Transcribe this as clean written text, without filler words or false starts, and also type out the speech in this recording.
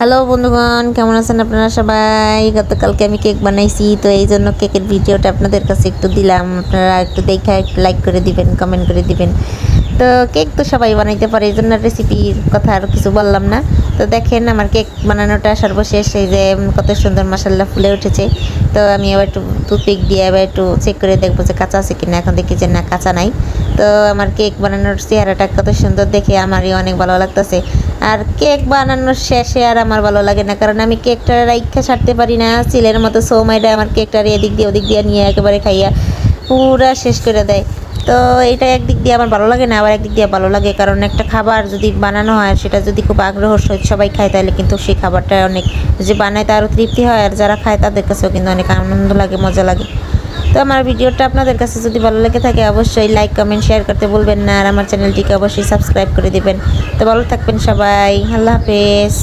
Hello বন্ধুগণ, কেমন আছেন আপনারা সবাই? গতকালকে আমি কেক বানাইছি, তো এই জন্য কেকের ভিডিওটা আপনাদের কাছে একটু দিলাম। আপনারা একটু দেখে একটু লাইক করে দিবেন, কমেন্ট করে দিবেন। তো কেক তো সবাই বানাইতে পারে, এই জন্য রেসিপির কথা আর কিছু বললাম না। তো দেখেন আমার কেক বানানোটা সর্বশেষ, এই যে কত সুন্দর মাশাআল্লাহ ফুলে উঠেছে। তো আমি এবার একটু টুথপিক দিয়ে এবার একটু চেক করে দেখবো যে কাঁচা আছে কিনা। এখন দেখি যে না, কাঁচা নাই। তো আমার কেক বানানোর চেহারাটা কত সুন্দর দেখে আমারই অনেক ভালো লাগতেছে। আর কেক বানানোর শেষে আর আমার ভালো লাগে না, কারণ আমি কেকটা রাইখা ছাড়তে পারি না। চিলের মতো সৌমাইটা আমার কেকটার এদিক দিয়ে ওদিক দিয়ে নিয়ে একেবারে খাইয়া পুরা শেষ করে দেয়। তো এটা একদিক দিয়ে আমার ভালো লাগে না, আবার একদিক দিয়ে ভালো লাগে, কারণ একটা খাবার যদি বানানো হয় সেটা যদি খুব আগ্রহর সহিত সবাই খায়, তাহলে কিন্তু সেই খাবারটা অনেক, যে বানায় তারও তৃপ্তি হয়, আর যারা খায় তাদের কাছেও কিন্তু অনেক আনন্দ লাগে, মজা লাগে। তো আমার ভিডিওটা আপনাদের কাছে যদি ভালো লেগে থাকে অবশ্যই লাইক কমেন্ট শেয়ার করতে ভুলবেন না, আর আমার চ্যানেলটিকে অবশ্যই সাবস্ক্রাইব করে দিবেন। তো ভালো থাকবেন সবাই, আল্লাহ হাফেজ।